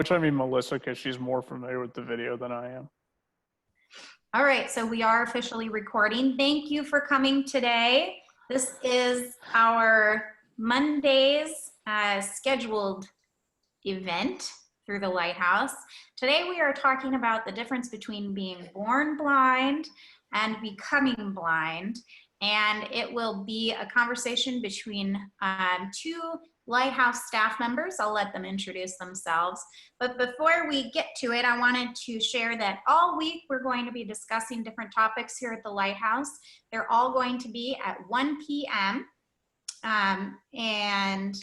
Which I mean Melissa, because she's more familiar with the video than I am. All right, so we are officially recording. Thank you for coming today. This is our Monday's scheduled event through the Lighthouse. Today we are talking about the difference between being born blind and becoming blind. And it will be a conversation between two Lighthouse staff members. I'll let them introduce themselves. But before we get to it, I wanted to share that all week we're going to be discussing different topics here at the Lighthouse. They're all going to be at 1 p.m. And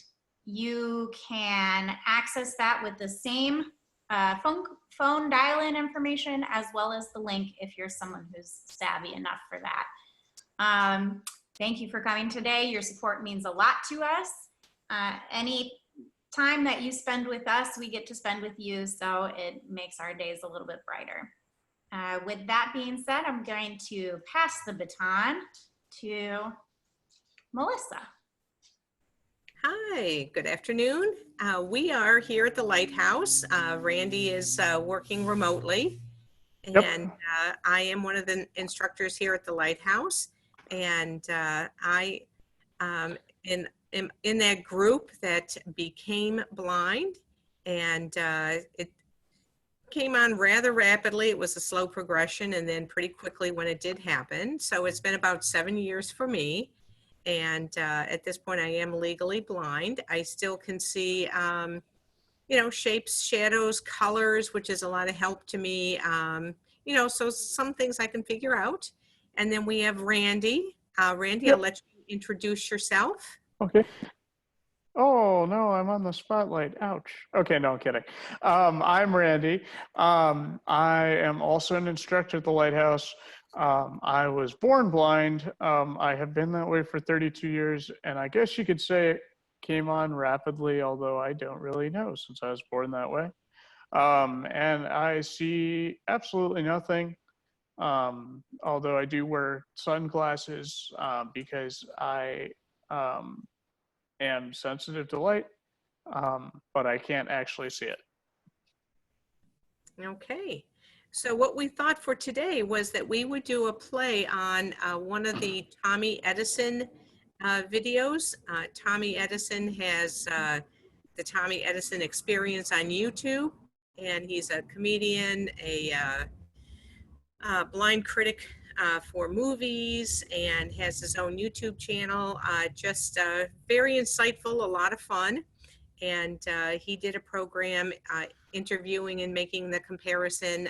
you can access that with the same phone dial-in information as well as the link if you're someone who's savvy enough for that. Thank you for coming today. Your support means a lot to us. Any time that you spend with us, we get to spend with you, so it makes our days a little bit brighter. With that being said, I'm going to pass the baton to Melissa. Hi, good afternoon. We are here at the Lighthouse. Randy is working remotely, and I am one of the instructors here at the Lighthouse. And I am in that group that became blind, and it came on rather rapidly. It was a slow progression, and then pretty quickly when it did happen. So it's been about 7 years for me. And at this point, I am legally blind. I still can see, you know, shapes, shadows, colors, which is a lot of help to me. You know, so some things I can figure out. And then we have Randy. Randy, I'll let you introduce yourself. Okay. Oh, no, I'm on the spotlight. Ouch. Okay, no, I'm kidding. I'm Randy. I am also an instructor at the Lighthouse. I was born blind. I have been that way for 32 years, and I guess you could say it came on rapidly, although I don't really know since I was born that way. And I see absolutely nothing. Although I do wear sunglasses because I am sensitive to light, but I can't actually see it. Okay. So what we thought for today was that we would do a play on one of the Tommy Edison videos. Tommy Edison has the Tommy Edison Experience on YouTube, and he's a comedian, a blind critic for movies, and has his own YouTube channel. Just very insightful, a lot of fun. And he did a program interviewing and making the comparison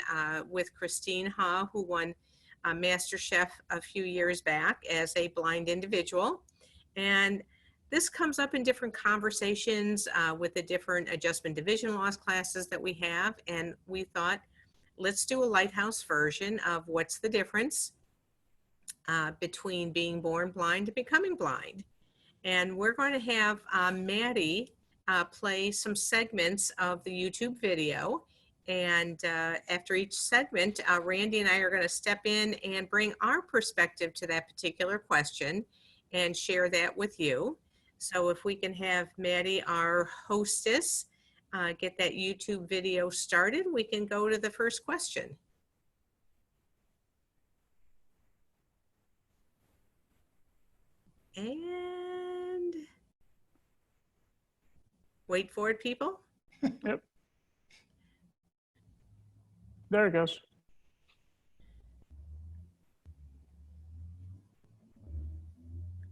with Christine Ha, who won MasterChef a few years back as a blind individual. And this comes up in different conversations with the different adjustment division loss classes that we have. And we thought, let's do a Lighthouse version of what's the difference between being born blind and becoming blind. And we're going to have Maddie play some segments of the YouTube video. And after each segment, Randy and I are going to step in and bring our perspective to that particular question and share that with you. So if we can have Maddie, our hostess, get that YouTube video started, we can go to the first question. And wait for it, people. Yep. There it goes.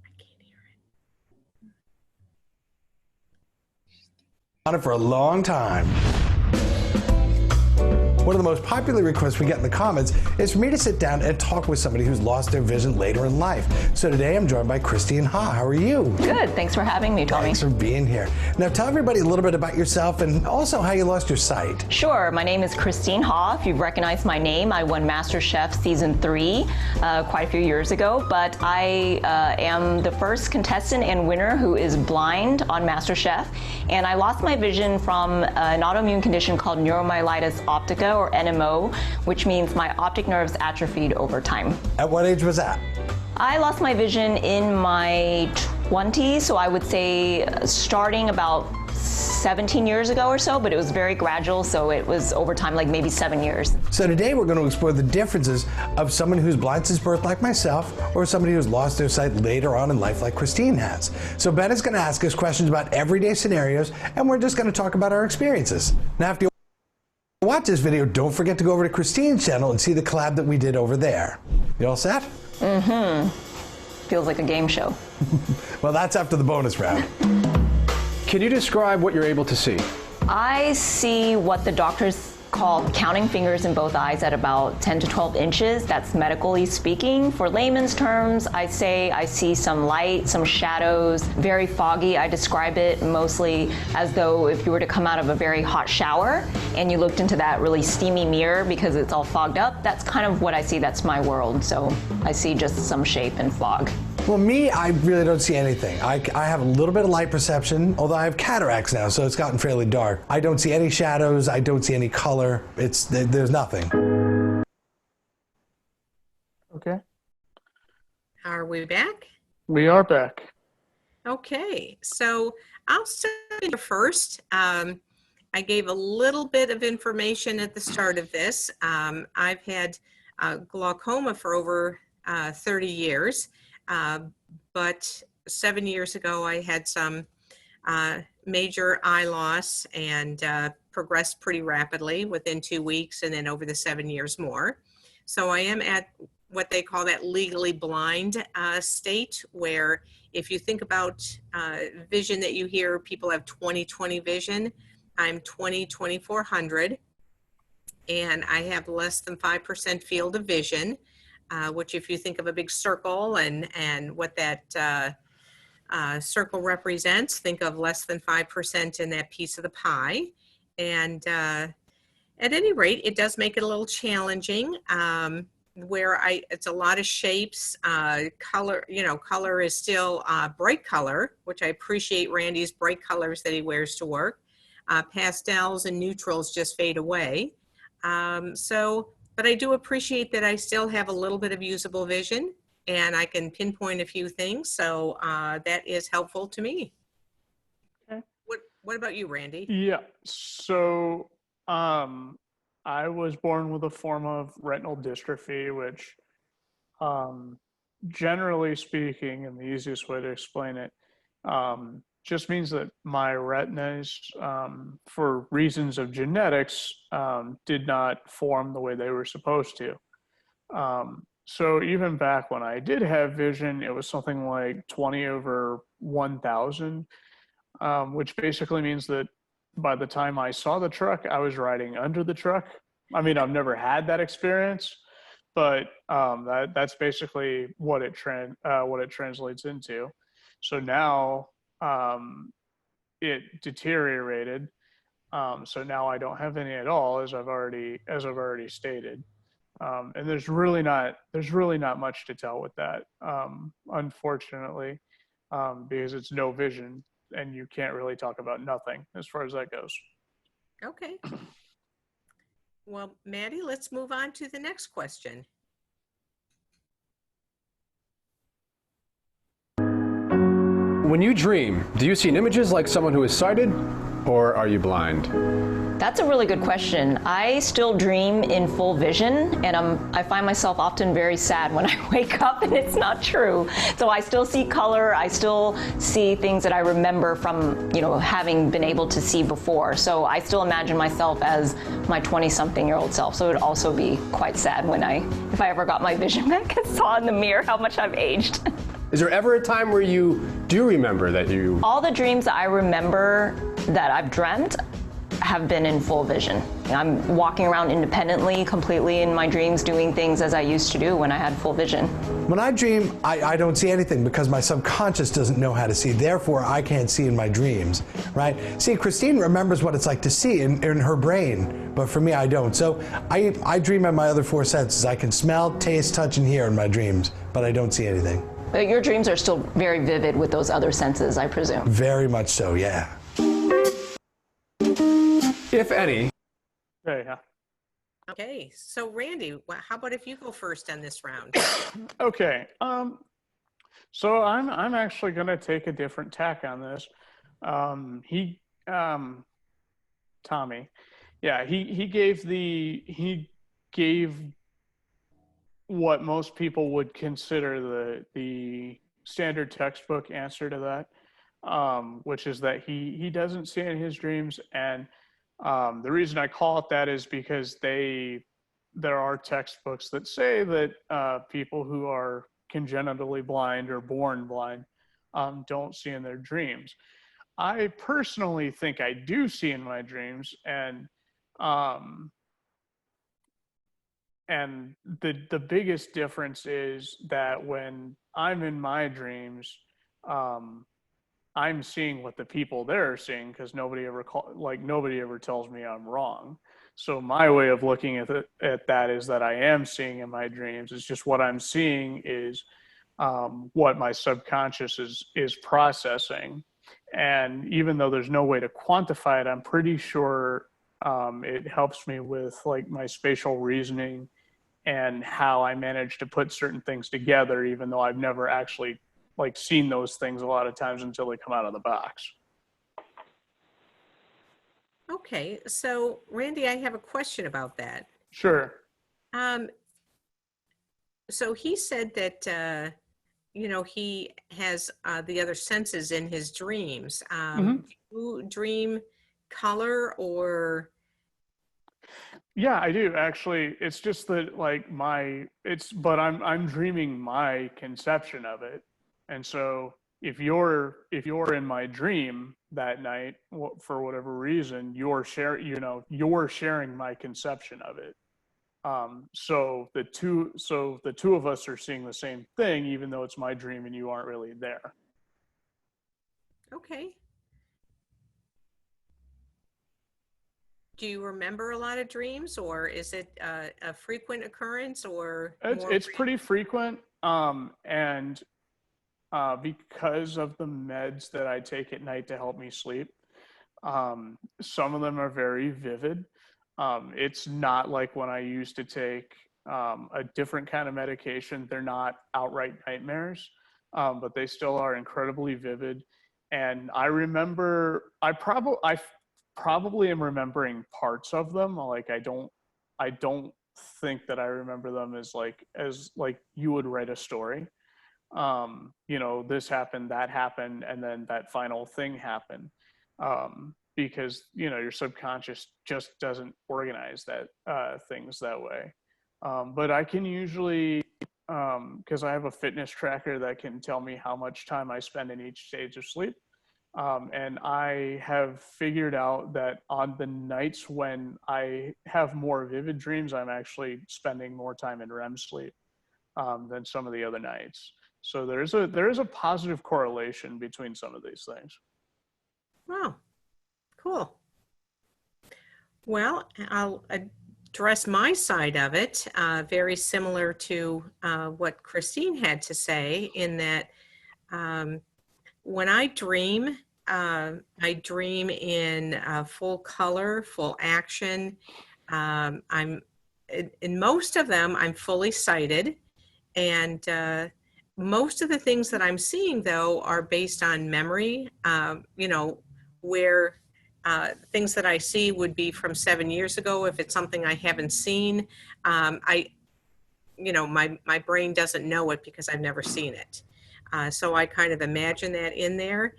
I can't hear it. On it for a long time. One of the most popular requests we get in the comments is for me to sit down and talk with somebody who's lost their vision later in life. So today I'm joined by Christine Ha. How are you? Good. Thanks for having me, Tommy. Thanks for being here. Now tell everybody a little bit about yourself and also how you lost your sight. Sure. My name is Christine Ha. If you've recognized my name, I won MasterChef Season 3 quite a few years ago, but I am the first contestant and winner who is blind on MasterChef, and I lost my vision from an autoimmune condition called neuromyelitis optica, or NMO, which means my optic nerves atrophied over time. At what age was that? I lost my vision in my 20s, so I would say starting about 17 years ago or so, but it was very gradual, so it was over time, like maybe 7 years. So today we're going to explore the differences of someone who's blind since birth like myself, or somebody who's lost their sight later on in life like Christine has. So Ben is going to ask us questions about everyday scenarios, and we're just going to talk about our experiences. Now, if you watch this video, don't forget to go over to Christine's channel and see the collab that we did over there. You all set? Mm-hmm. Feels like a game show. Well, that's after the bonus round. Can you describe what you're able to see? I see what the doctors call counting fingers in both eyes at about 10 to 12 inches. That's medically speaking. For layman's terms, I say I see some light, some shadows, very foggy. I describe it mostly as though if you were to come out of a very hot shower and you looked into that really steamy mirror because it's all fogged up. That's kind of what I see. That's my world. So I see just some shape and fog. Well, me, I really don't see anything. I have a little bit of light perception, although I have cataracts now, so it's gotten fairly dark. I don't see any shadows. I don't see any color. There's nothing. Okay. Are we back? We are back. Okay, so I'll start here first. I gave a little bit of information at the start of this. I've had glaucoma for over 30 years. But 7 years ago, I had some major eye loss and progressed pretty rapidly within 2 weeks and then over the 7 years more. So I am at what they call that legally blind state, where if you think about vision that you hear, people have 20/20 vision. I'm 20/2400, and I have less than 5% field of vision. Which if you think of a big circle and what that circle represents, think of less than 5% in that piece of the pie. And at any rate, it does make it a little challenging where it's a lot of shapes, color, color is still bright color, which I appreciate Randy's bright colors that he wears to work. Pastels and neutrals just fade away. But I do appreciate that I still have a little bit of usable vision and I can pinpoint a few things. So that is helpful to me. Okay. What about you, Randy? Yeah. So I was born with a form of retinal dystrophy, which generally speaking, and the easiest way to explain it, just means that my retinas, for reasons of genetics, did not form the way they were supposed to. So even back when I did have vision, it was something like 20/1000, which basically means that by the time I saw the truck, I was riding under the truck. I mean, I've never had that experience, but that's basically what it translates into. So now, it deteriorated. So now I don't have any at all, as I've already stated. And there's really not much to tell with that, unfortunately, because it's no vision and you can't really talk about nothing as far as that goes. Okay. Well, Maddie, let's move on to the next question. When you dream, do you see images like someone who is sighted, or are you blind? That's a really good question. I still dream in full vision, and I find myself often very sad when I wake up and it's not true. So I still see color, I still see things that I remember from, having been able to see before. So I still imagine myself as my 20-something-year-old self. So it would also be quite sad if I ever got my vision back and saw in the mirror how much I've aged. Is there ever a time where you do remember that you... All the dreams that I remember that I've dreamt have been in full vision. I'm walking around independently, completely in my dreams, doing things as I used to do when I had full vision. When I dream, I don't see anything because my subconscious doesn't know how to see. Therefore, I can't see in my dreams, right? See, Christine remembers what it's like to see in her brain, but for me, I don't. So I dream on my other four senses. I can smell, taste, touch, and hear in my dreams, but I don't see anything. But your dreams are still very vivid with those other senses, I presume. Very much so, yeah. If any. Yeah. Okay, so Randy, how about if you go first on this round? Okay. So I'm actually going to take a different tack on this. Tommy. Yeah, he gave what most people would consider the standard textbook answer to that, which is that he doesn't see in his dreams. And the reason I call it that is because there are textbooks that say that people who are congenitally blind or born blind don't see in their dreams. I personally think I do see in my dreams, um, and the biggest difference is that when I'm in my dreams, um, I'm seeing what the people there are seeing because nobody ever tells me I'm wrong. So my way of looking at that is that I am seeing in my dreams. It's just what I'm seeing is what my subconscious is processing. And even though there's no way to quantify it, I'm pretty sure it helps me with like my spatial reasoning and how I manage to put certain things together, even though I've never actually like seen those things a lot of times until they come out of the box. Okay, so Randy, I have a question about that. Sure. So he said that he has the other senses in his dreams. Do you dream color or? Yeah, I do actually. It's just that like but I'm dreaming my conception of it. And so if you're in my dream that night for whatever reason, you're sharing my conception of it. So the two of us are seeing the same thing, even though it's my dream and you aren't really there. Okay. Do you remember a lot of dreams, or is it a frequent occurrence, or? It's pretty frequent. And because of the meds that I take at night to help me sleep, some of them are very vivid. It's not like when I used to take a different kind of medication. They're not outright nightmares, but they still are incredibly vivid. And I remember, I probably am remembering parts of them. Like I don't think that I remember them as like you would write a story. This happened, that happened, and then that final thing happened. Because your subconscious just doesn't organize that things that way. But I can usually, because I have a fitness tracker that can tell me how much time I spend in each stage of sleep. And I have figured out that on the nights when I have more vivid dreams, I'm actually spending more time in REM sleep than some of the other nights. So there is a positive correlation between some of these things. Wow, cool. Well, I'll address my side of it, very similar to what Christine had to say, in that when I dream in full color, full action. I'm in most of them, I'm fully sighted, and most of the things that I'm seeing, though, are based on memory. Where things that I see would be from 7 years ago. If it's something I haven't seen, my brain doesn't know it because I've never seen it. So I kind of imagine that in there.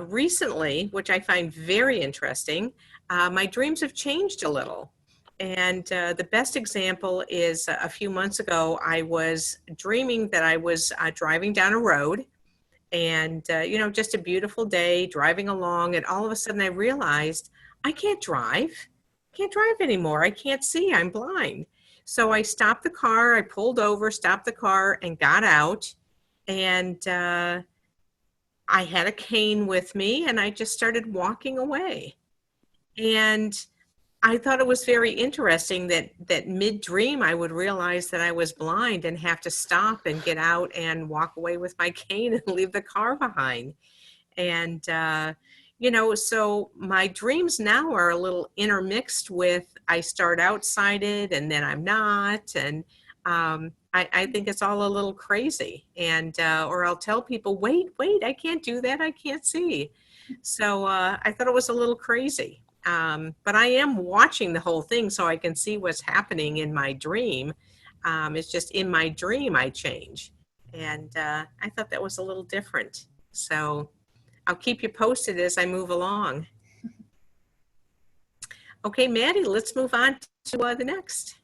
Recently, which I find very interesting, my dreams have changed a little. And the best example is a few months ago, I was dreaming that I was driving down a road, and, just a beautiful day, driving along. And all of a sudden I realized I can't drive anymore. I can't see. I'm blind. So I stopped the car. I pulled over, stopped the car, and got out. And I had a cane with me, and I just started walking away. And I thought it was very interesting that mid-dream I would realize that I was blind and have to stop and get out and walk away with my cane and leave the car behind. And, so my dreams now are a little intermixed with, I start out sighted and then I'm not. And I think it's all a little crazy. And or I'll tell people, wait, I can't do that. I can't see. So I thought it was a little crazy. But I am watching the whole thing so I can see what's happening in my dream. It's just in my dream I change. And I thought that was a little different. So I'll keep you posted as I move along. Okay, Maddie, let's move on to the next.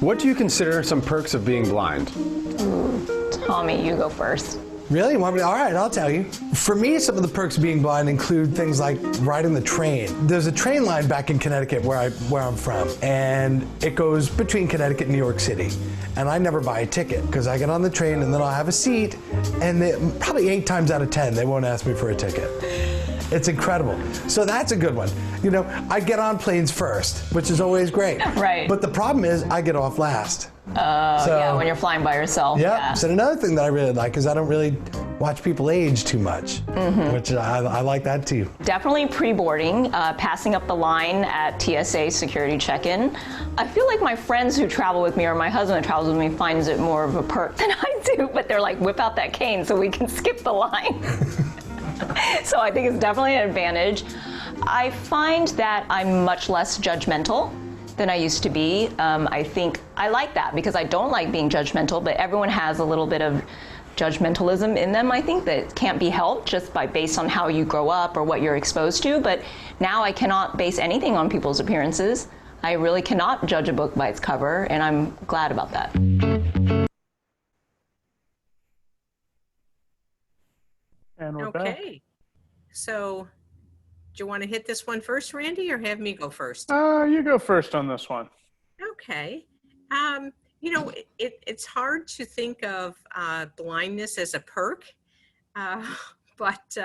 What do you consider some perks of being blind? Tommy, you go first. Really? You want me to? All right, I'll tell you. For me, some of the perks of being blind include things like riding the train. There's a train line back in Connecticut where I'm from, and it goes between Connecticut and New York City. And I never buy a ticket because I get on the train and then I'll have a seat, and probably 8 times out of 10 they won't ask me for a ticket. It's incredible. So that's a good one. You know, I get on planes first, which is always great. Right. But the problem is I get off last. Yeah, when you're flying by yourself. Yeah. So another thing that I really like is I don't really watch people age too much, which I like that too. Definitely pre-boarding, passing up the line at TSA security check-in. I feel like my friends who travel with me or my husband who travels with me finds it more of a perk than I do, but they're like, whip out that cane so we can skip the line. So I think it's definitely an advantage. I find that I'm much less judgmental than I used to be. I think I like that because I don't like being judgmental, but everyone has a little bit of judgmentalism in them, I think, that can't be helped just based on how you grow up or what you're exposed to. But now I cannot base anything on people's appearances. I really cannot judge a book by its cover, and I'm glad about that. And we're back. Okay. So do you want to hit this one first, Randy, or have me go first? You go first on this one. Okay. You know, it's hard to think of blindness as a perk, but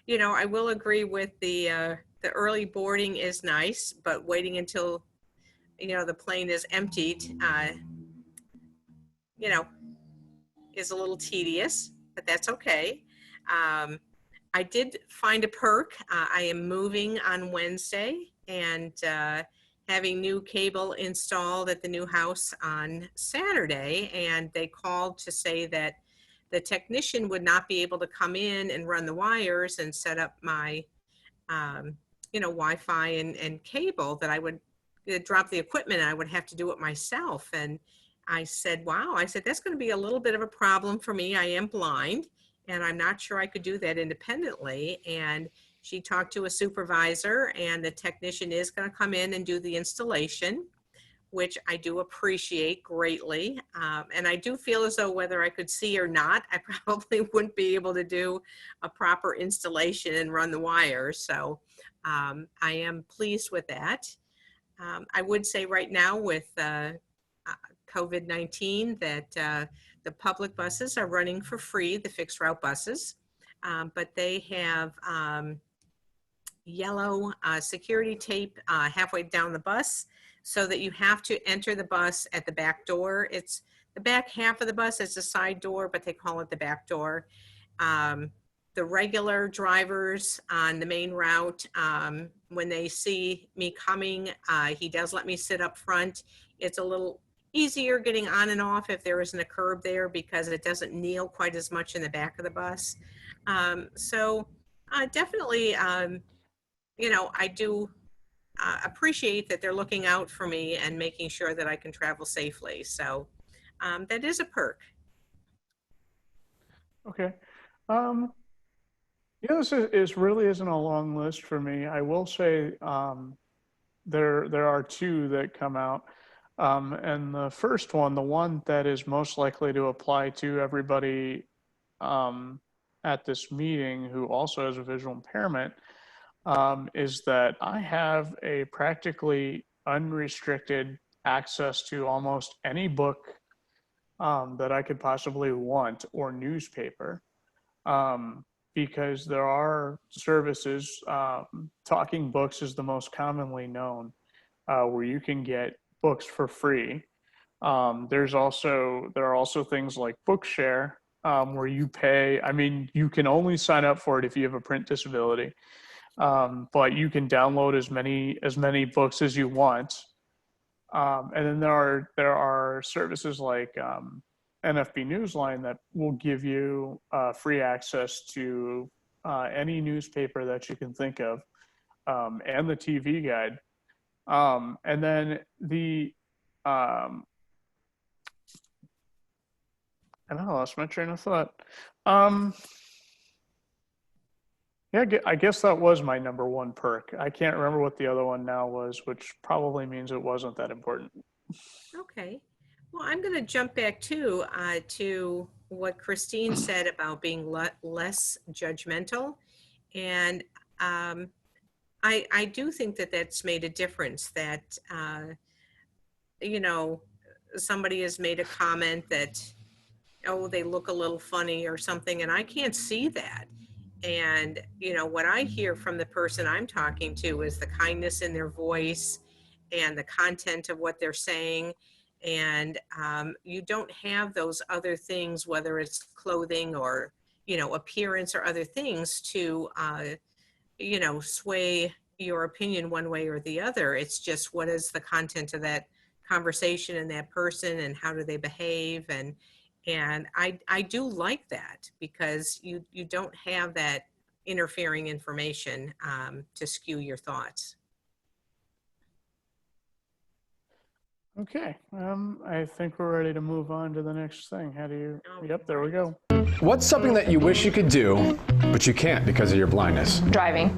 you know, I will agree with the early boarding is nice, but waiting until, you know, the plane is emptied, you know, is a little tedious, but that's okay. I did find a perk. I am moving on Wednesday and having new cable installed at the new house on Saturday. And they called to say that the technician would not be able to come in and run the wires and set up my, you know, Wi-Fi and cable, that I would drop the equipment and I would have to do it myself. And I said, wow, I said, that's going to be a little bit of a problem for me. I am blind, and I'm not sure I could do that independently. And she talked to a supervisor, and the technician is going to come in and do the installation, which I do appreciate greatly. And I do feel as though whether I could see or not, I probably wouldn't be able to do a proper installation and run the wires. So I am pleased with that. I would say right now with COVID-19 that the public buses are running for free, the fixed route buses, but they have yellow security tape halfway down the bus so that you have to enter the bus at the back door. It's the back half of the bus, it's a side door, but they call it the back door. The regular drivers on the main route, when they see me coming, he does let me sit up front. It's a little easier getting on and off if there isn't a curb there because it doesn't kneel quite as much in the back of the bus. So definitely, you know, I do appreciate that they're looking out for me and making sure that I can travel safely. So that is a perk. Okay. Yeah, this really isn't a long list for me. I will say there are two that come out. And the first one, the one that is most likely to apply to everybody at this meeting who also has a visual impairment, is that I have a practically unrestricted access to almost any book that I could possibly want or newspaper. Because there are services, Talking Books is the most commonly known, where you can get books for free. There are also things like Bookshare, where you pay. I mean, you can only sign up for it if you have a print disability, but you can download as many books as you want. And then there are services like NFB Newsline that will give you free access to any newspaper that you can think of, and the TV guide. And then and I lost my train of thought. Yeah, I guess that was my number one perk. I can't remember what the other one now was, which probably means it wasn't that important. Okay. Well, I'm going to jump back to what Christine said about being less judgmental. And I do think that that's made a difference, that, you know, somebody has made a comment that, oh, they look a little funny or something, and I can't see that. And, you know, what I hear from the person I'm talking to is the kindness in their voice and the content of what they're saying. And you don't have those other things, whether it's clothing or, you know, appearance or other things to, you know, sway your opinion one way or the other. It's just, what is the content of that conversation and that person, and how do they behave? And I do like that, because you don't have that interfering information to skew your thoughts. Okay, I think we're ready to move on to the next thing. How do you? Yep, there we go. What's something that you wish you could do, but you can't because of your blindness? Driving.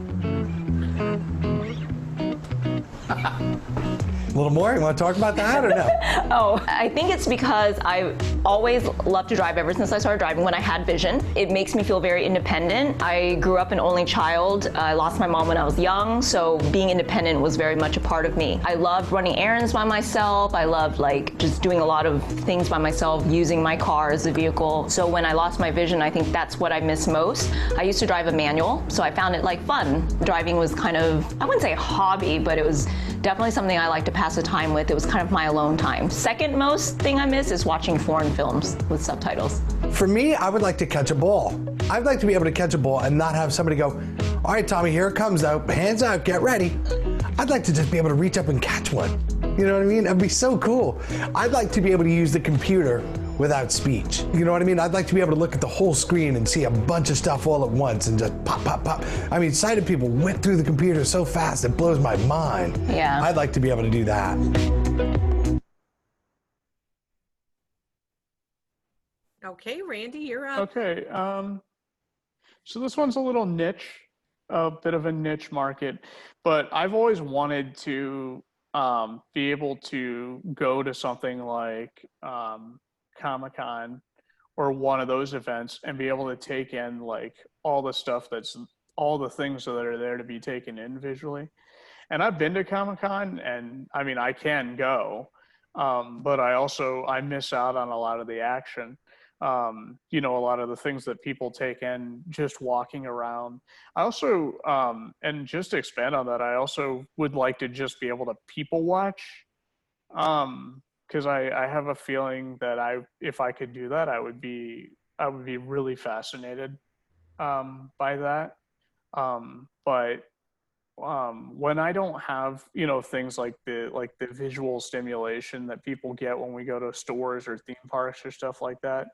A little more? You want to talk about that or no? Oh, I think it's because I always loved to drive ever since I started driving when I had vision. It makes me feel very independent. I grew up an only child. I lost my mom when I was young, so being independent was very much a part of me. I loved running errands by myself. I loved just doing a lot of things by myself, using my car as a vehicle. So when I lost my vision, I think that's what I miss most. I used to drive a manual, so I found it fun. Driving was kind of, I wouldn't say a hobby, but it was definitely something I like to pass the time with. It was kind of my alone time. Second most thing I miss is watching foreign films with subtitles. For me, I would like to catch a ball. I'd like to be able to catch a ball and not have somebody go, all right, Tommy, here it comes out, hands out, get ready. I'd like to just be able to reach up and catch one. You know what I mean? That'd be so cool. I'd like to be able to use the computer without speech. You know what I mean? I'd like to be able to look at the whole screen and see a bunch of stuff all at once and just pop, pop, pop. I mean, sighted people whip through the computer so fast, it blows my mind. Yeah. I'd like to be able to do that. Okay, Randy, you're up. Okay, so this one's a little niche, a bit of a niche market, but I've always wanted to be able to go to something like Comic-Con or one of those events and be able to take in all the stuff all the things that are there to be taken in visually. And I've been to Comic-Con, and I mean, I can go, but I miss out on a lot of the action. You know, a lot of the things that people take in just walking around. I also, and just to expand on that, I also would like to just be able to people watch. Because I have a feeling that if I could do that, I would be really fascinated by that. But when I don't have, you know, things like the visual stimulation that people get when we go to stores or theme parks or stuff like that,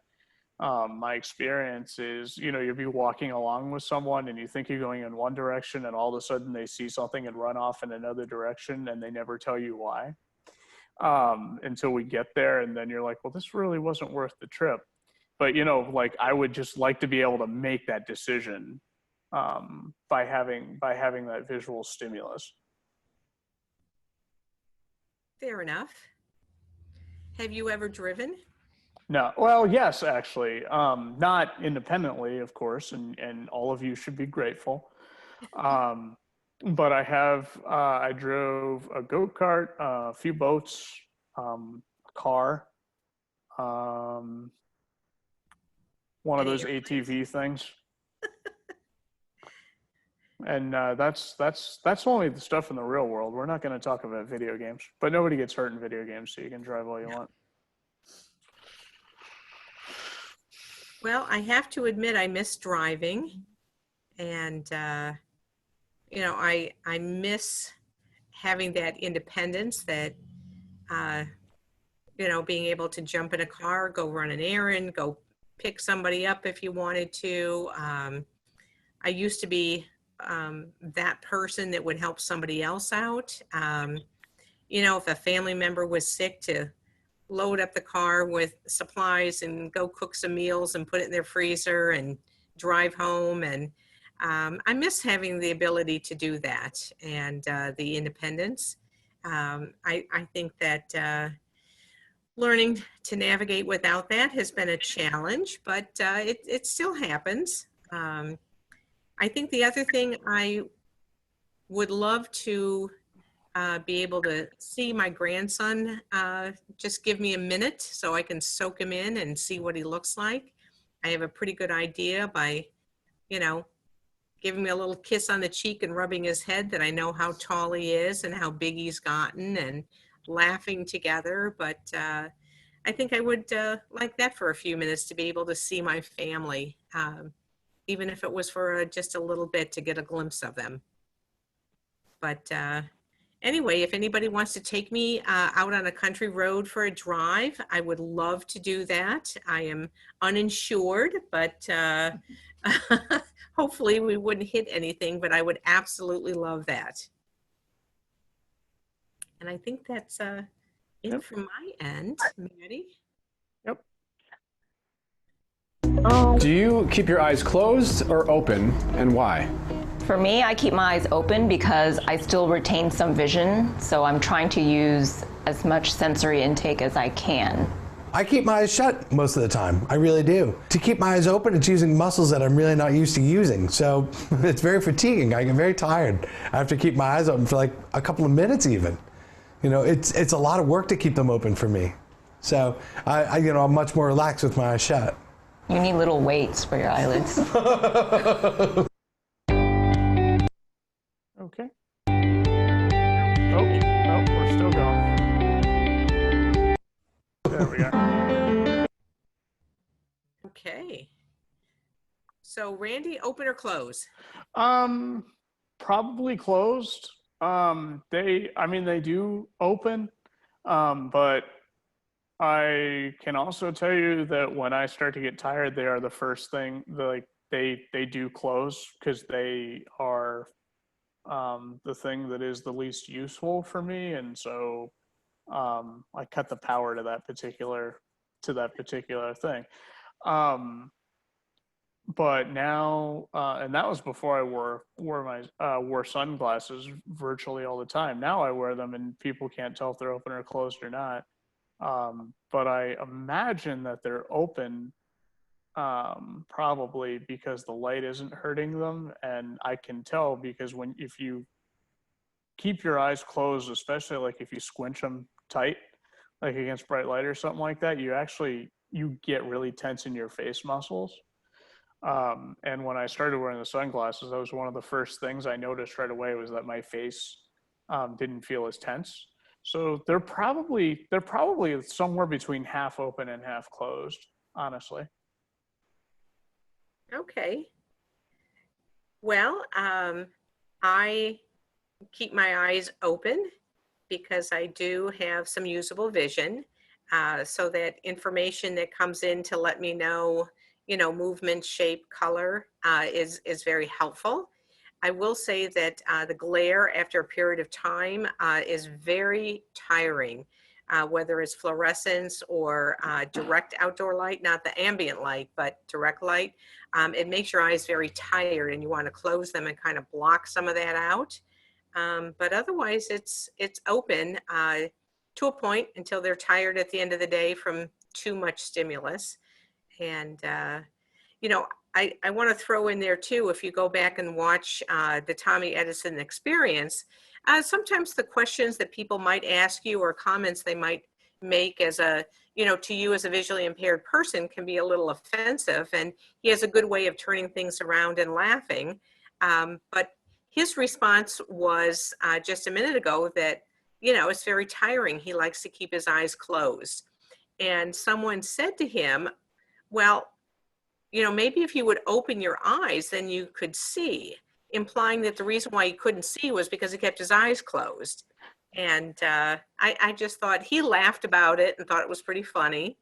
my experience is, you know, you'll be walking along with someone and you think you're going in one direction, and all of a sudden they see something and run off in another direction, and they never tell you why. Until we get there, and then you're like, well, this really wasn't worth the trip. But, you know, I would just like to be able to make that decision by having that visual stimulus. Fair enough. Have you ever driven? No, well, yes, actually, not independently, of course, and all of you should be grateful. But I drove a go-kart, a few boats, a car, one of those ATV things. And that's only the stuff in the real world. We're not going to talk about video games, but nobody gets hurt in video games, so you can drive all you want. Well, I have to admit, I miss driving, and you know, I miss having that independence that you know, being able to jump in a car, go run an errand, go pick somebody up if you wanted to. I used to be that person that would help somebody else out. You know, if a family member was sick, to load up the car with supplies and go cook some meals and put it in their freezer and drive home. And I miss having the ability to do that and the independence. I think that learning to navigate without that has been a challenge, but it still happens. I think the other thing I would love to be able to see my grandson just give me a minute so I can soak him in and see what he looks like. I have a pretty good idea by, you know, giving me a little kiss on the cheek and rubbing his head that I know how tall he is and how big he's gotten, and laughing together. But I think I would like that for a few minutes, to be able to see my family, even if it was for just a little bit, to get a glimpse of them. But anyway, if anybody wants to take me out on a country road for a drive, I would love to do that. I am uninsured, but hopefully we wouldn't hit anything, but I would absolutely love that. And I think that's it from my end. Maddie? Yep. Do you keep your eyes closed or open, and why? For me, I keep my eyes open because I still retain some vision, so I'm trying to use as much sensory intake as I can. I keep my eyes shut most of the time. I really do. To keep my eyes open, it's using muscles that I'm really not used to using. So it's very fatiguing. I get very tired. I have to keep my eyes open for like a couple of minutes even. You know, it's a lot of work to keep them open for me. So I'm much more relaxed with my eyes shut. You need little weights for your eyelids. Okay. Oh, we're still going. There we are. Okay. So Randy, open or close? Probably closed. They do open, but I can also tell you that when I start to get tired, they are the first thing. They do close, because they are the thing that is the least useful for me, and so I cut the power to that particular thing. But now, and that was before I wore sunglasses virtually all the time. Now I wear them, and people can't tell if they're open or closed or not. But I imagine that they're open, probably because the light isn't hurting them, and I can tell because if you keep your eyes closed, especially like if you squinch them tight, like against bright light or something like that, you get really tense in your face muscles. And when I started wearing the sunglasses, that was one of the first things I noticed right away, was that my face didn't feel as tense. So they're probably somewhere between half open and half closed, honestly. Okay. Well, I keep my eyes open because I do have some usable vision, so that information that comes in to let me know, movement, shape, color is very helpful. I will say that the glare after a period of time is very tiring, whether it's fluorescence or direct outdoor light, not the ambient light, but direct light. It makes your eyes very tired, and you want to close them and kind of block some of that out. But otherwise, it's open to a point until they're tired at the end of the day from too much stimulus. And, I want to throw in there too, if you go back and watch the Tommy Edison Experience, sometimes the questions that people might ask you or comments they might make as to you as a visually impaired person can be a little offensive. And he has a good way of turning things around and laughing. But his response was just a minute ago that, it's very tiring. He likes to keep his eyes closed. And someone said to him, well, maybe if you would open your eyes, then you could see, implying that the reason why he couldn't see was because he kept his eyes closed. And I just thought he laughed about it and thought it was pretty funny.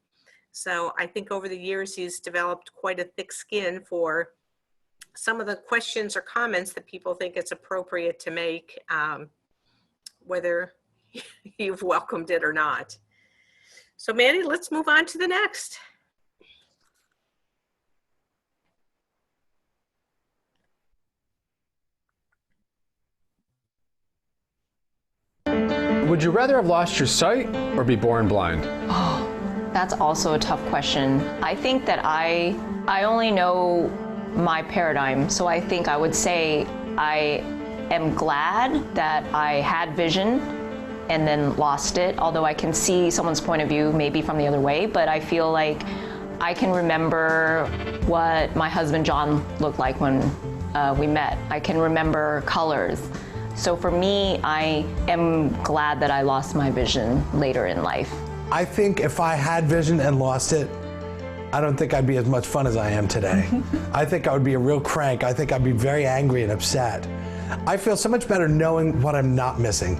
So I think over the years, he's developed quite a thick skin for some of the questions or comments that people think it's appropriate to make, whether you've welcomed it or not. So Mandy, let's move on to the next. Would you rather have lost your sight or be born blind? That's also a tough question. I think that I only know my paradigm, so I think I would say I am glad that I had vision and then lost it, although I can see someone's point of view maybe from the other way, but I feel like I can remember what my husband John looked like when we met. I can remember colors. So for me, I am glad that I lost my vision later in life. I think if I had vision and lost it, I don't think I'd be as much fun as I am today. I think I would be a real crank. I think I'd be very angry and upset. I feel so much better knowing what I'm not missing,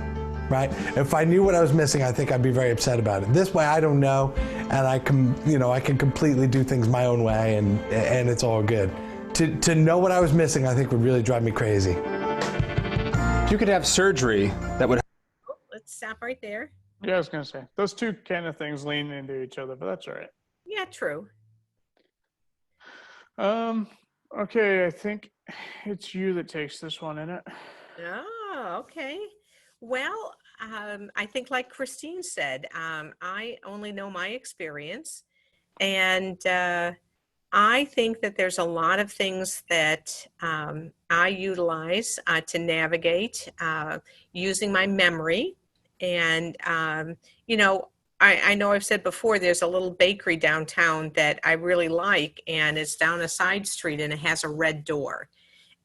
right? If I knew what I was missing, I think I'd be very upset about it. This way I don't know, and I can completely do things my own way, and it's all good. To know what I was missing, I think would really drive me crazy. If you could have surgery that would... Oh, let's stop right there. Yeah, I was going to say, those two kind of things lean into each other, but that's all right. Yeah, true. Okay, I think it's you that takes this one, isn't it? Oh, okay. Well, I think like Christine said, I only know my experience, and I think that there's a lot of things that I utilize to navigate using my memory. And, I know I've said before, there's a little bakery downtown that I really like, and it's down a side street and it has a red door.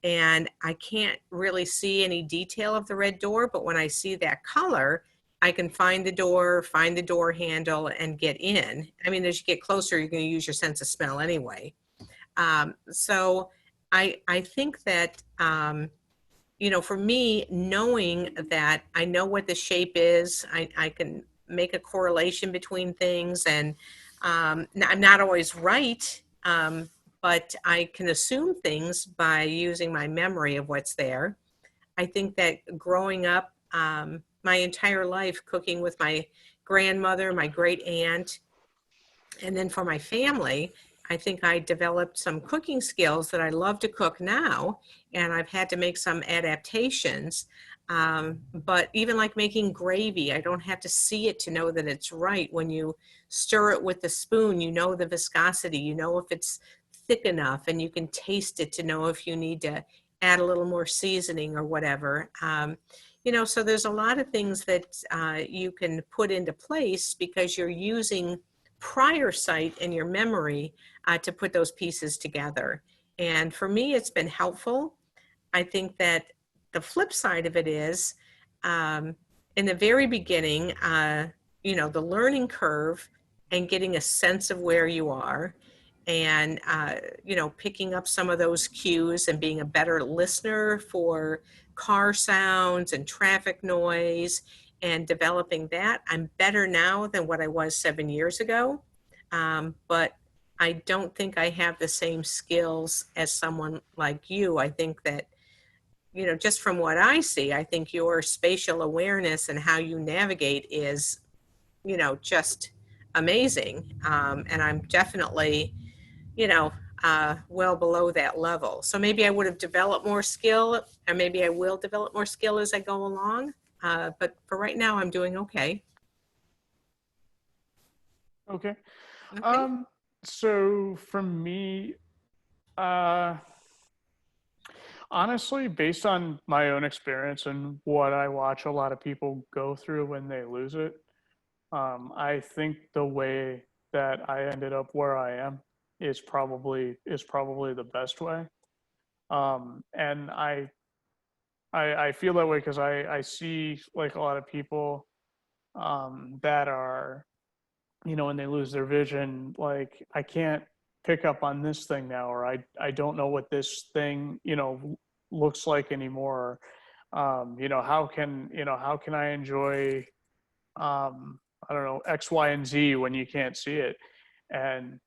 And I can't really see any detail of the red door, but when I see that color, I can find the door handle, and get in. I mean, as you get closer, you're going to use your sense of smell anyway. So I think that, for me, knowing that I know what the shape is, I can make a correlation between things, and I'm not always right, but I can assume things by using my memory of what's there. I think that growing up my entire life cooking with my grandmother, my great aunt, and then for my family, I think I developed some cooking skills that I love to cook now, and I've had to make some adaptations. But even like making gravy, I don't have to see it to know that it's right. When you stir it with the spoon, you know the viscosity, you know if it's thick enough, and you can taste it to know if you need to add a little more seasoning or whatever. So there's a lot of things that you can put into place because you're using prior sight in your memory to put those pieces together. And for me, it's been helpful. I think that the flip side of it is in the very beginning, the learning curve and getting a sense of where you are, and picking up some of those cues and being a better listener for car sounds and traffic noise and developing that. I'm better now than what I was 7 years ago, but I don't think I have the same skills as someone like you. I think that, just from what I see, I think your spatial awareness and how you navigate is, just amazing. And I'm definitely, well below that level. So maybe I would have developed more skill, or maybe I will develop more skill as I go along. But for right now, I'm doing okay. Okay. Okay. So for me, honestly, based on my own experience and what I watch a lot of people go through when they lose it, I think the way that I ended up where I am is probably the best way. And I feel that way because I see like a lot of people that are, when they lose their vision, like I can't pick up on this thing now, or I don't know what this thing, looks like anymore. How can I enjoy, I don't know, X, Y, and Z when you can't see it? And,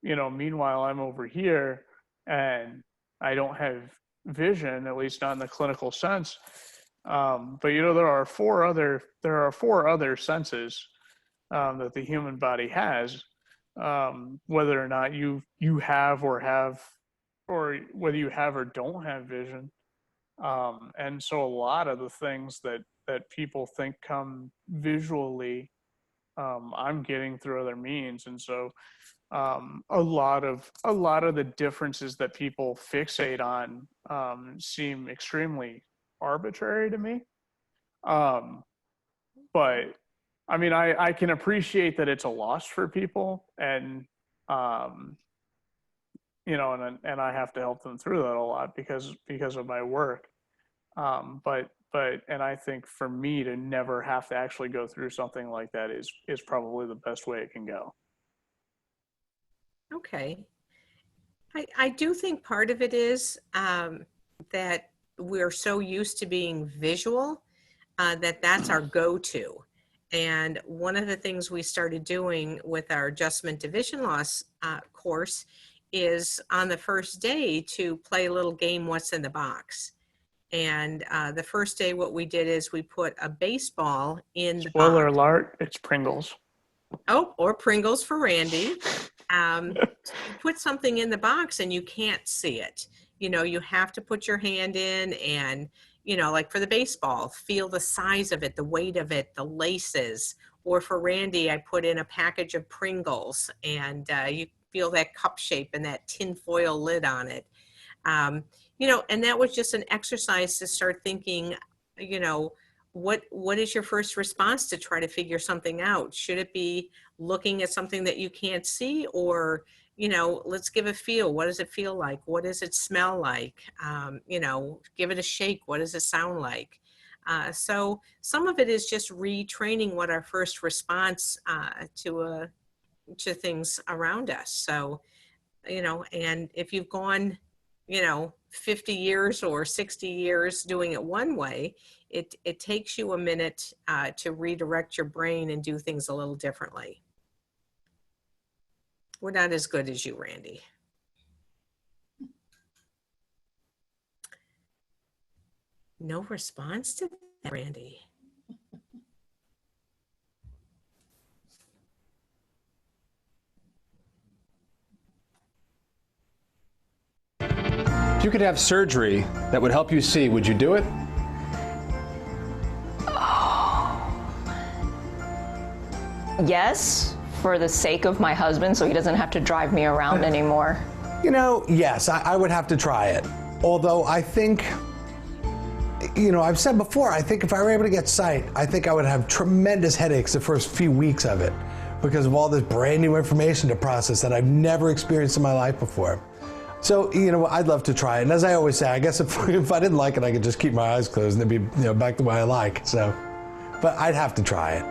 meanwhile, I'm over here and I don't have vision, at least not in the clinical sense. But there are four other senses that the human body has, whether or not you have or whether you have or don't have vision. And so a lot of the things that people think come visually, I'm getting through other means. And so a lot of the differences that people fixate on seem extremely arbitrary to me. But I mean, I can appreciate that it's a loss for people, and and I have to help them through that a lot because of my work. And I think for me to never have to actually go through something like that is probably the best way it can go. Okay. I do think part of it is that we're so used to being visual that's our go-to. And one of the things we started doing with our adjustment to vision loss course is on the first day to play a little game, What's in the Box? And the first day, what we did is we put a baseball in the Spoiler box. alert, it's Pringles. Oh, or Pringles for Randy. You put something in the box and you can't see it. You have to put your hand in and, like for the baseball, feel the size of it, the weight of it, the laces. Or for Randy, I put in a package of Pringles and you feel that cup shape and that tin foil lid on it. And that was just an exercise to start thinking, what is your first response to try to figure something out? Should it be looking at something that you can't see, or, let's give a feel. What does it feel like? What does it smell like? Give it a shake. What does it sound like? So some of it is just retraining what our first response to things around us. So, and if you've gone 50 years or 60 years doing it one way, it takes you a minute to redirect your brain and do things a little differently. We're not as good as you, Randy. No response to that, Randy. If you could have surgery that would help you see, would you do it? Yes, for the sake of my husband, so he doesn't have to drive me around anymore. Yes, I would have to try it. Although I think, I've said before, I think if I were able to get sight, I think I would have tremendous headaches the first few weeks of it because of all this brand new information to process that I've never experienced in my life before. So, I'd love to try it. And as I always say, I guess if I didn't like it, I could just keep my eyes closed and it'd be, back the way I like. So, but I'd have to try it.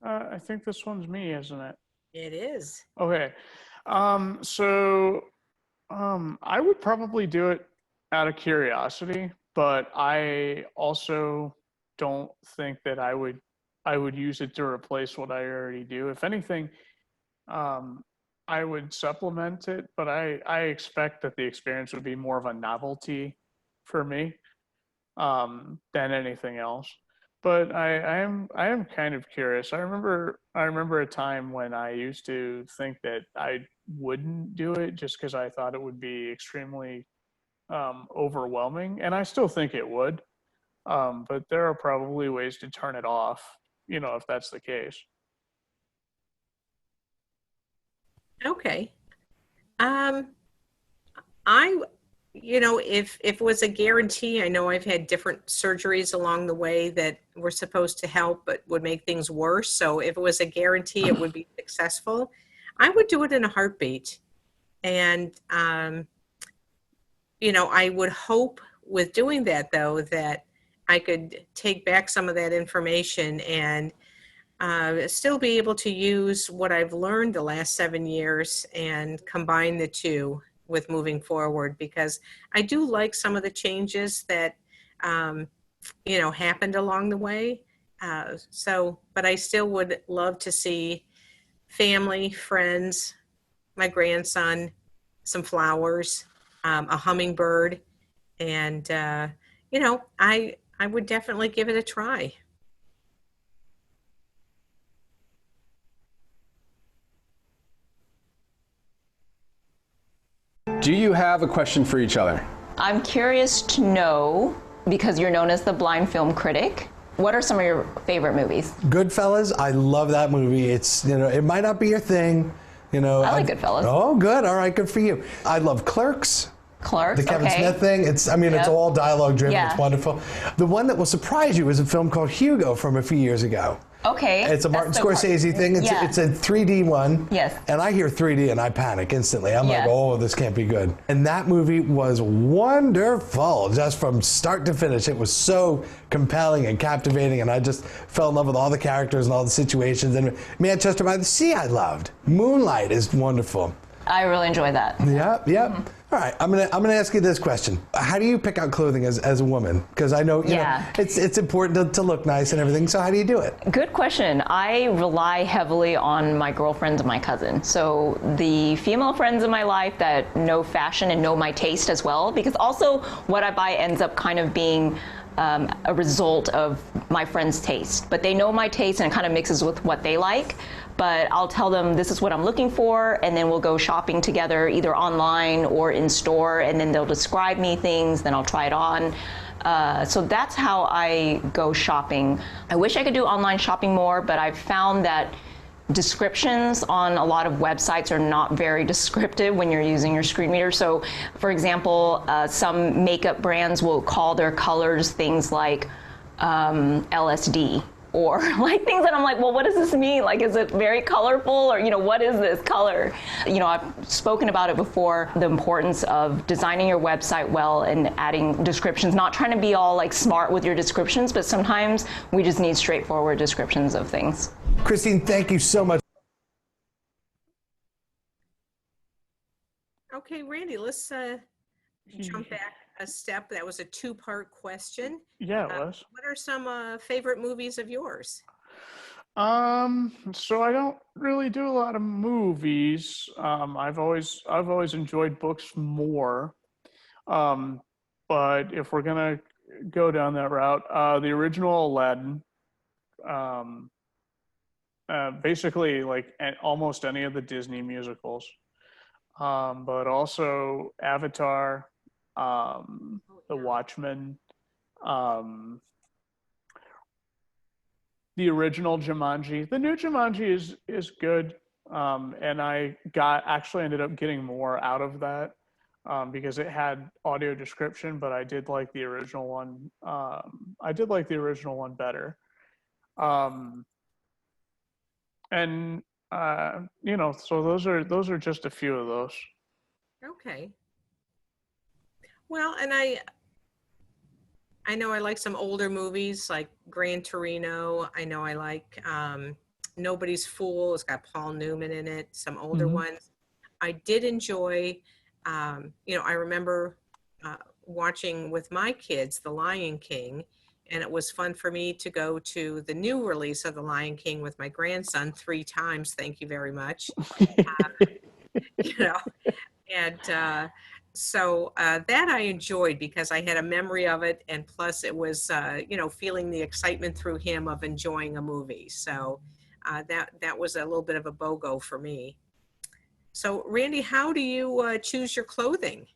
I think this one's me, isn't it? It is. Okay. So I would probably do it out of curiosity, but I also don't think that I would use it to replace what I already do. If anything, I would supplement it, but I expect that the experience would be more of a novelty for me than anything else. But I am kind of curious. I remember a time when I used to think that I wouldn't do it just because I thought it would be extremely overwhelming, and I still think it would. But there are probably ways to turn it off, if that's the case. Okay. If it was a guarantee, I know I've had different surgeries along the way that were supposed to help but would make things worse. So if it was a guarantee it would be successful, I would do it in a heartbeat. And, I would hope with doing that, though, that I could take back some of that information and still be able to use what I've learned the last 7 years and combine the two with moving forward, because I do like some of the changes that, happened along the way. But I still would love to see family, friends, my grandson, some flowers, a hummingbird, and, I would definitely give it a try. Do you have a question for each other? I'm curious to know, because you're known as the blind film critic, what are some of your favorite movies? Goodfellas, I love that movie. It's, it might not be your thing. I like Goodfellas. Oh, good. All right, good for you. I love Clerks. Clerks, The Kevin okay. Smith thing. It's all dialogue driven. Yeah. It's wonderful. The one that will surprise you is a film called Hugo from a few years ago. Okay. It's a Martin Scorsese thing. It's a 3D one. Yes. And I hear 3D and I panic instantly. I'm like, Yeah. oh, this can't be good. And that movie was wonderful, just from start to finish. It was so compelling and captivating, and I just fell in love with all the characters and all the situations. And Manchester by the Sea I loved. Moonlight is wonderful. I really enjoy that. Yep. All right, I'm gonna ask you this question: how do you pick out clothing as a woman? Because I know, it's important to look nice and everything. So how do you do it? Good question. I rely heavily on my girlfriends and my cousin. So the female friends in my life that know fashion and know my taste as well, because also what I buy ends up kind of being a result of my friend's taste. But they know my taste and it kind of mixes with what they like. But I'll tell them this is what I'm looking for, and then we'll go shopping together either online or in store, and then they'll describe me things, then I'll try it on. So that's how I go shopping. I wish I could do online shopping more, but I've found that descriptions on a lot of websites are not very descriptive when you're using your screen reader. So, for example, some makeup brands will call their colors things like LSD. Or like things that I'm like, well, what does this mean? Like, is it very colorful, or, what is this color? I've spoken about it before, the importance of designing your website well and adding descriptions, not trying to be all like smart with your descriptions, but sometimes we just need straightforward descriptions of things. Christine, thank you so much. Okay, Randy, let's jump back a step. That was a two-part question. Yeah, it was. What are some favorite movies of yours? So I don't really do a lot of movies. I've always enjoyed books more. But if we're gonna go down that route, the original Aladdin, basically like almost any of the Disney musicals, but also Avatar, The Watchmen, the original Jumanji. The new Jumanji is good, and I actually ended up getting more out of that because it had audio description, but I did like the original one. I did like the original one better, and so those are just a few of those. Okay. Well, and I know I like some older movies like Gran Torino. I know I like Nobody's Fool. It's got Paul Newman in it. Some older ones. I did enjoy, I remember watching with my kids The Lion King, and it was fun for me to go to the new release of The Lion King with my grandson 3 times. Thank you very much. So that I enjoyed because I had a memory of it, and plus it was, feeling the excitement through him of enjoying a movie. So that was a little bit of a BOGO for me. So Randy, how do you choose your clothing?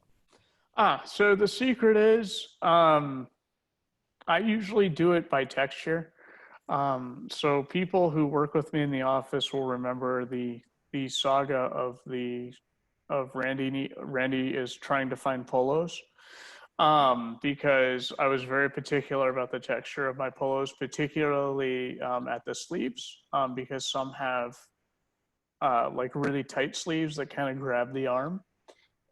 So the secret is I usually do it by texture. So people who work with me in the office will remember the saga of Randy is trying to find polos, because I was very particular about the texture of my polos, particularly at the sleeves, because some have like really tight sleeves that kind of grab the arm,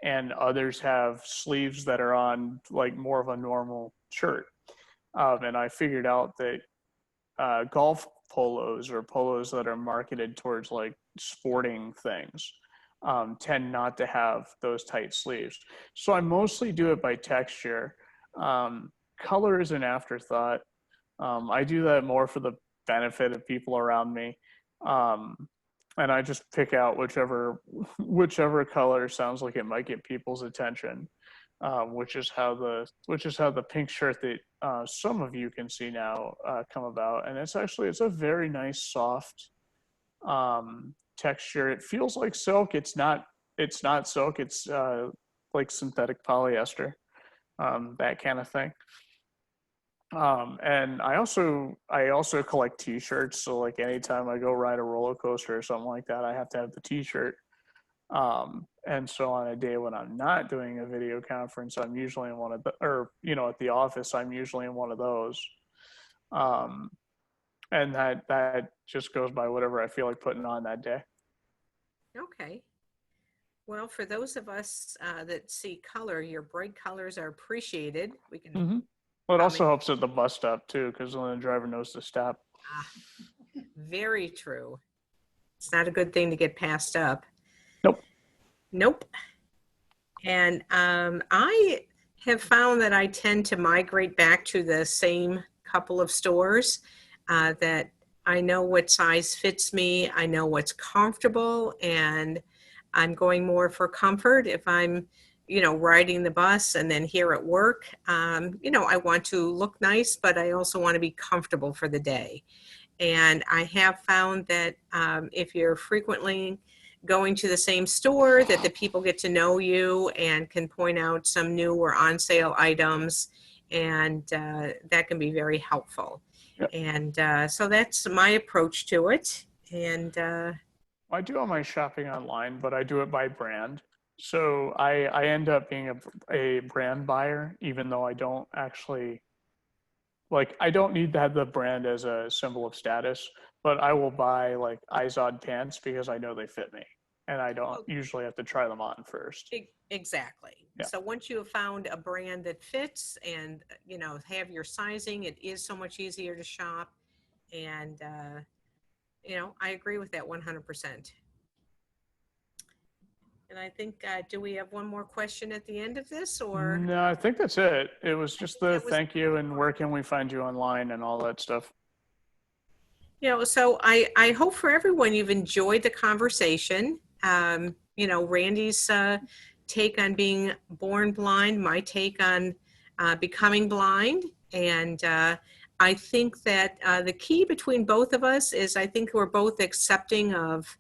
and others have sleeves that are on like more of a normal shirt. And I figured out that golf polos or polos that are marketed towards like sporting things tend not to have those tight sleeves. So I mostly do it by texture. Color is an afterthought. I do that more for the benefit of people around me. And I just pick out whichever color sounds like it might get people's attention, which is how the pink shirt that some of you can see now come about. And it's a very nice soft texture. It feels like silk. It's not silk. It's like synthetic polyester, that kind of thing. And I also collect T-shirts. So like anytime I go ride a roller coaster or something like that, I have to have the T-shirt. And so on a day when I'm not doing a video conference, I'm usually in one of the, or at the office, I'm usually in one of those. And that just goes by whatever I feel like putting on that day. Okay. Well, for those of us that see color, your bright colors are appreciated. We can. Mm-hmm. Well, it also helps at the bus stop too, because then the driver knows to stop. Very true. It's not a good thing to get passed up. Nope. And I have found that I tend to migrate back to the same couple of stores that I know what size fits me. I know what's comfortable, and I'm going more for comfort. If I'm riding the bus and then here at work, I want to look nice, but I also want to be comfortable for the day. And I have found that if you're frequently going to the same store, that the people get to know you and can point out some new or on sale items, and that can be very helpful. Yep. And so that's my approach to it. And I do all my shopping online, but I do it by brand. So I end up being a brand buyer, even though I don't actually, like, I don't need to have the brand as a symbol of status, but I will buy like Izod pants because I know they fit me, and I don't usually have to try them on first. Exactly. Yeah. So once you have found a brand that fits and, have your sizing, it is so much easier to shop. And, I agree with that 100%. And I think, do we have one more question at the end of this, or? No, I think that's it. It was just thank you and where can we find you online and all that stuff. So I hope for everyone you've enjoyed the conversation. Randy's take on being born blind, my take on becoming blind. And I think that the key between both of us is I think we're both accepting of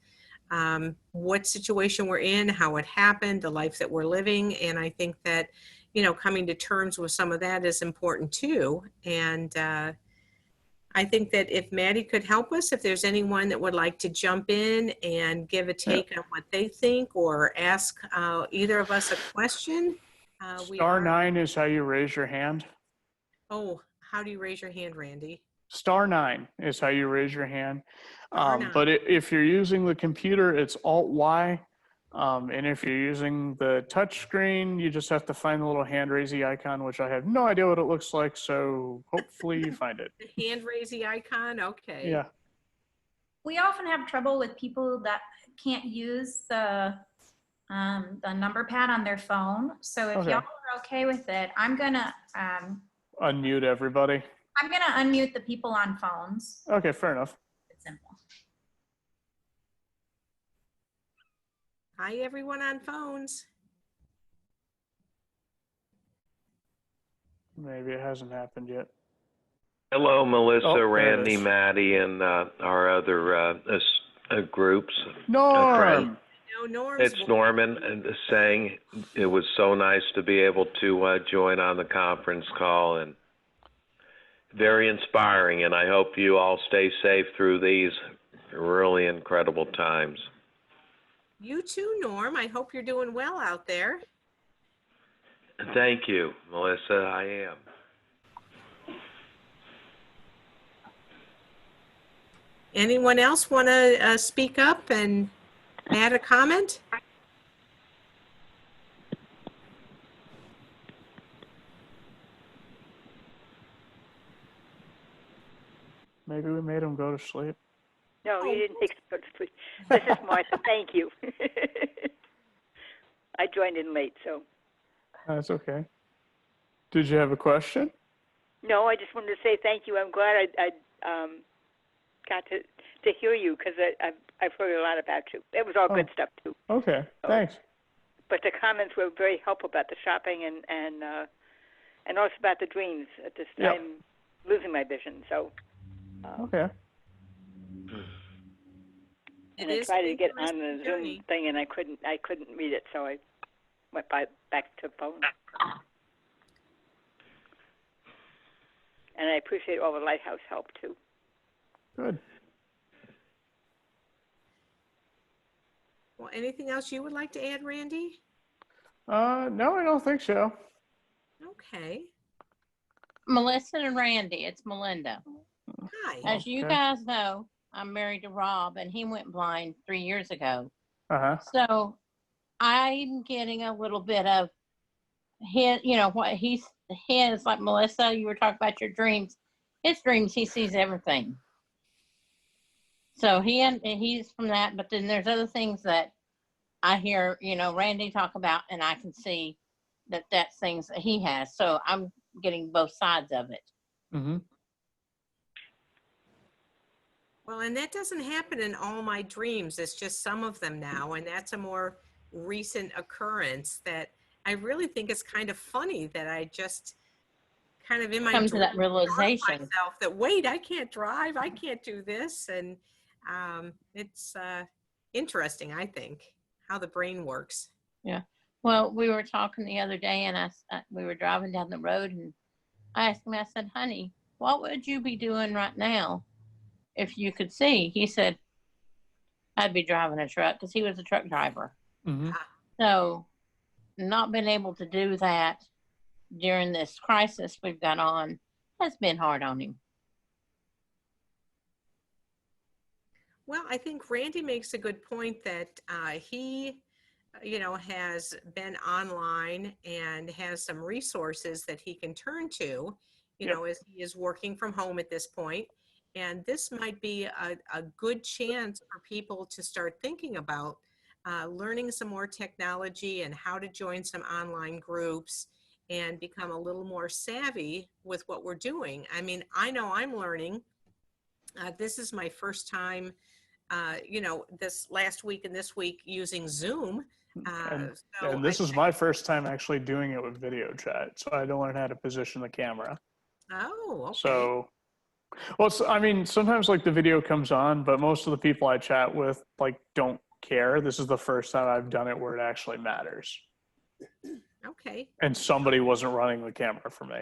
what situation we're in, how it happened, the life that we're living. And I think that, coming to terms with some of that is important too. And I think that if Maddie could help us, if there's anyone that would like to jump in and give a take on what they think or ask either of us a question. Star 9 is how you raise your hand. Oh, how do you raise your hand, Randy? Star 9 is how you raise your hand. Star 9. But if you're using the computer, it's Alt-Y. And if you're using the touch screen, you just have to find the little hand raising icon, which I have no idea what it looks like. So hopefully you find it. The hand raising icon. Okay. Yeah. We often have trouble with people that can't use the number pad on their phone. So if y'all are okay with it, I'm gonna unmute everybody. I'm gonna unmute the people on phones. Okay, fair enough. It's simple. Hi, everyone on phones. Maybe it hasn't happened yet. Hello, Melissa, Oh, Randy, Maddie, and our other groups. Norm! No, Norm's It's Norman saying it was so nice to be able to join on the conference call, and very inspiring, and I hope you all stay safe through these really incredible times. You too, Norm. I hope you're doing well out there. Thank you, Melissa. I am. Anyone else want to speak up and add a comment? Maybe we made him go to sleep. No, you didn't take so to sleep. This is Martha. Thank you. I joined in late, so. That's okay. Did you have a question? No, I just wanted to say thank you. I'm glad I got to hear you because I've heard a lot about you. It was all good stuff too. Okay, thanks. But the comments were very helpful about the shopping and also about the dreams. I'm losing my vision, so. Okay. And I tried to get on the Zoom thing, and I couldn't read it, so I went back to phone. And I appreciate all the Lighthouse help too. Good. Well, anything else you would like to add, Randy? No, I don't think so. Okay. Melissa and Randy, it's Melinda. Hi. As you guys know, I'm married to Rob, and he went blind 3 years ago. So I'm getting a little bit of his, what his, like Melissa, you were talking about your dreams. His dreams, he sees everything. So he's from that, but then there's other things that I hear, Randy talk about, and I can see that that's things that he has. So I'm getting both sides of it. Mm-hmm. Well, and that doesn't happen in all my dreams. It's just some of them now. And that's a more recent occurrence that I really think is kind of funny that I just kind of in my Come to that realization myself that, wait, I can't drive. I can't do this. And it's interesting, I think, how the brain works. Yeah. Well, we were talking the other day, and we were driving down the road, and I asked him, I said, honey, what would you be doing right now if you could see? He said, I'd be driving a truck, because he was a truck driver. Mm-hmm. So not being able to do that during this crisis we've got on has been hard on him. Well, I think Randy makes a good point that he, has been online and has some resources that he can turn to, as he is working from home at this point. And this might be a good chance for people to start thinking about learning some more technology and how to join some online groups and become a little more savvy with what we're doing. I mean, I know I'm learning. This is my first time, this last week and this week using Zoom. And this is my first time actually doing it with video chat, so I had to learn how to position the camera. Oh, okay. So, well, I mean, sometimes like the video comes on, but most of the people I chat with like don't care. This is the first time I've done it where it actually matters. Okay. And somebody wasn't running the camera for me.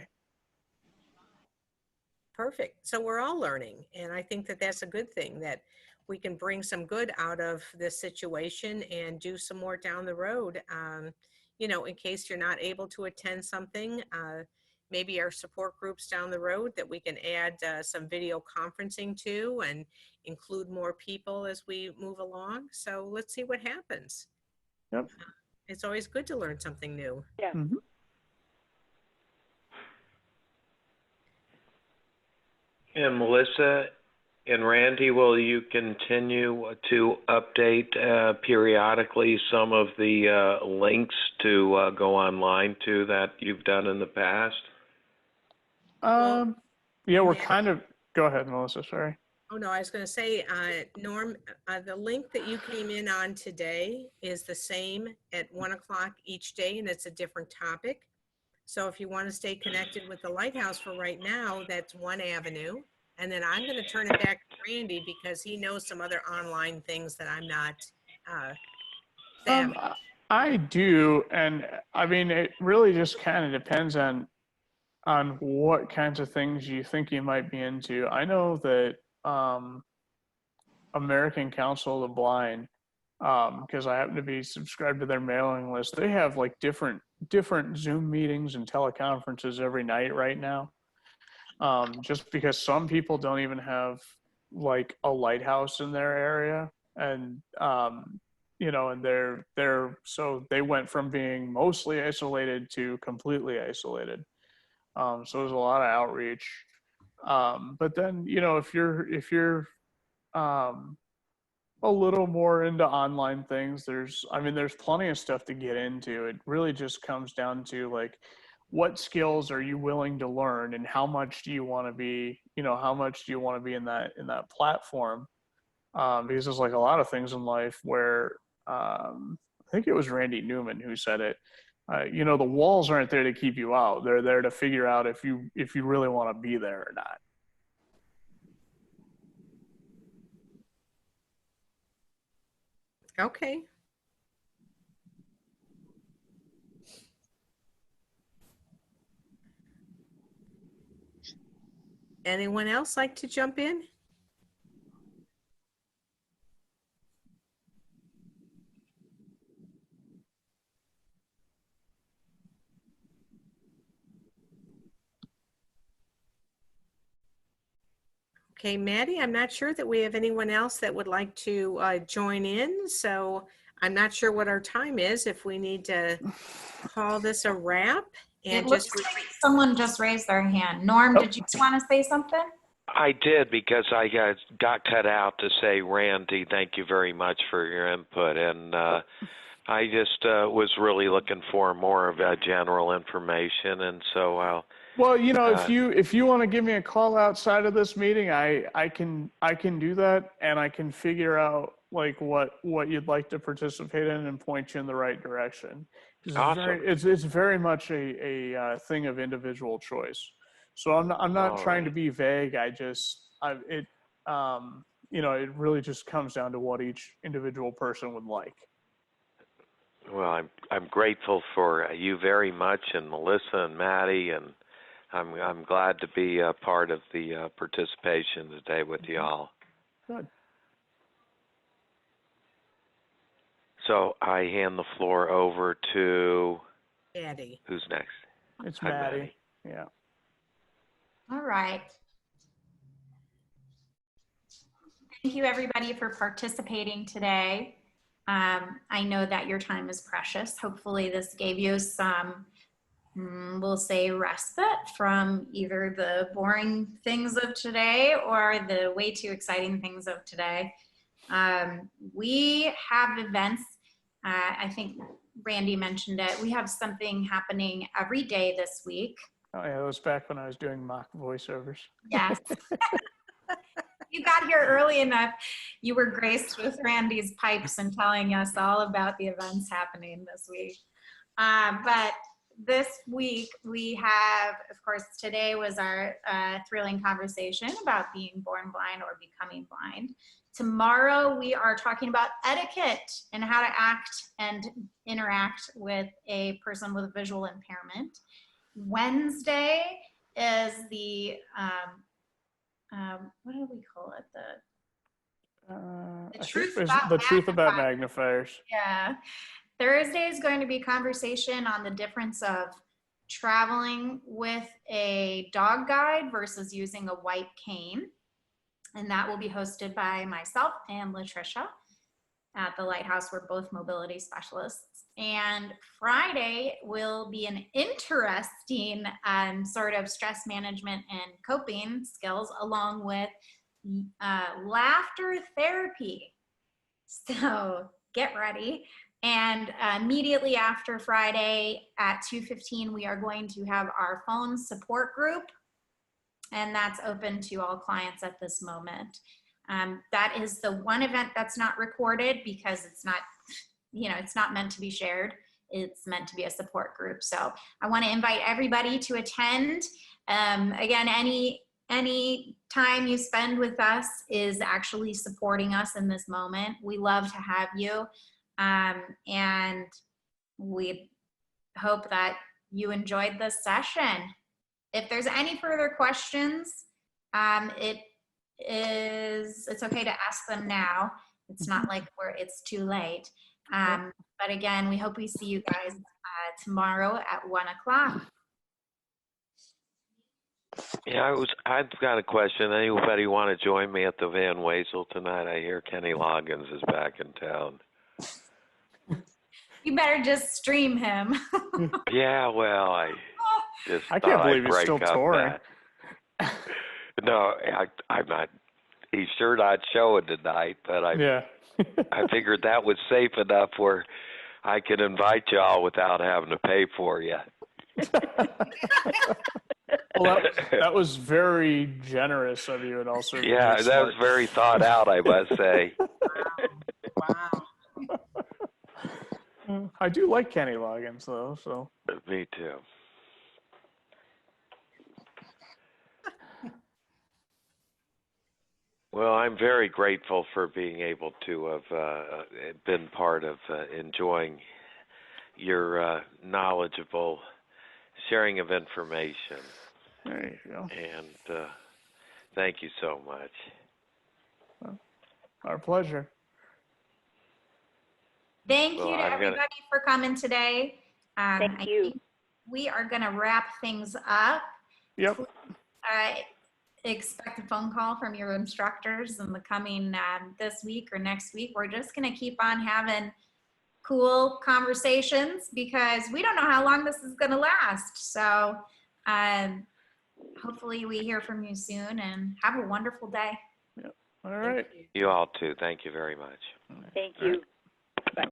Perfect. So we're all learning, and I think that that's a good thing, that we can bring some good out of this situation and do some more down the road. In case you're not able to attend something, maybe our support groups down the road that we can add some video conferencing to and include more people as we move along. So let's see what happens. Yep. It's always good to learn something new. Yeah. Mm-hmm. And Melissa and Randy, will you continue to update periodically some of the links to go online to that you've done in the past? Yeah, we're kind of, go ahead, Melissa, sorry. Oh, no, I was going to say, Norm, the link that you came in on today is the same at 1 o'clock each day, and it's a different topic. So if you want to stay connected with the Lighthouse for right now, that's one avenue. And then I'm going to turn it back to Randy because he knows some other online things that I'm not savvy. I do, and I mean, it really just kind of depends on what kinds of things you think you might be into. I know that American Council of the Blind, because I happen to be subscribed to their mailing list, they have like different Zoom meetings and teleconferences every night right now. Just because some people don't even have like a lighthouse in their area, and and so they went from being mostly isolated to completely isolated. So there's a lot of outreach. But then, if you're a little more into online things, there's plenty of stuff to get into. It really just comes down to like, what skills are you willing to learn, and how much do you want to be, in that platform? Because there's like a lot of things in life where, I think it was Randy Newman who said it. The walls aren't there to keep you out. They're there to figure out if you really want to be there or not. Okay. Anyone else like to jump in? Okay, Maddie, I'm not sure that we have anyone else that would like to join in, so I'm not sure what our time is, if we need to call this a wrap. And it looks like someone just raised their hand. Norm, did you want to say something? I did, because I got cut out to say, Randy, thank you very much for your input. And I just was really looking for more of general information. And so I'll... Well, if you want to give me a call outside of this meeting, I can do that, and I can figure out like what you'd like to participate in and point you in the right direction. Awesome. It's very much a thing of individual choice. So I'm not trying to be vague. It really just comes down to what each individual person would like. Well, I'm grateful for you very much, and Melissa and Maddie, and I'm glad to be a part of the participation today with you all. Good. So I hand the floor over to Maddie. Who's next? It's Maddie. Yeah. All right. Thank you, everybody, for participating today. I know that your time is precious. Hopefully this gave you some, we'll say, respite from either the boring things of today or the way too exciting things of today. We have events. I think Randy mentioned it. We have something happening every day this week. Oh yeah, it was back when I was doing mock voiceovers. Yes. You got here early enough. You were graced with Randy's pipes and telling us all about the events happening this week. But this week we have, of course, today was our thrilling conversation about being born blind or becoming blind. Tomorrow we are talking about etiquette and how to act and interact with a person with a visual impairment. Wednesday is the, what do we call it? The truth about magnifiers. Yeah. Thursday is going to be conversation on the difference of traveling with a dog guide versus using a white cane. And that will be hosted by myself and Latricia at the Lighthouse. We're both mobility specialists. And Friday will be an interesting sort of stress management and coping skills, along with laughter therapy. So get ready. And immediately after Friday at 2:15, we are going to have our phone support group. And that's open to all clients at this moment. That is the one event that's not recorded because it's not, it's not meant to be shared. It's meant to be a support group. So I want to invite everybody to attend. Again, any time you spend with us is actually supporting us in this moment. We love to have you. And we hope that you enjoyed this session. If there's any further questions, it's okay to ask them now. It's not like it's too late. But again, we hope we see you guys tomorrow at 1 o'clock. Yeah, I've got a question. Anybody want to join me at the Van Wezel tonight? I hear Kenny Loggins is back in town. You better just stream him. Yeah, well, I can't believe he's still touring. No, I'm not. He's sure not showing tonight, but Yeah. I figured that was safe enough where I could invite y'all without having to pay for you. Well, that was very generous of you, and also Yeah, very that was smart. very thought out, I must say. Wow. I do like Kenny Loggins, though. So Me too. Well, I'm very grateful for being able to have been part of enjoying your knowledgeable sharing of information. there you go. And thank you so much. Well, our pleasure. Thank Well, you to I'm everybody for coming today. Thank you. think we are going to wrap things up. Yep. Expect a phone call from your instructors in the coming this week or next week. We're just going to keep on having cool conversations because we don't know how long this is going to last. So hopefully we hear from you soon, and have a wonderful day. Yep. All right. You all too. Thank you very much. Thank you. Bye.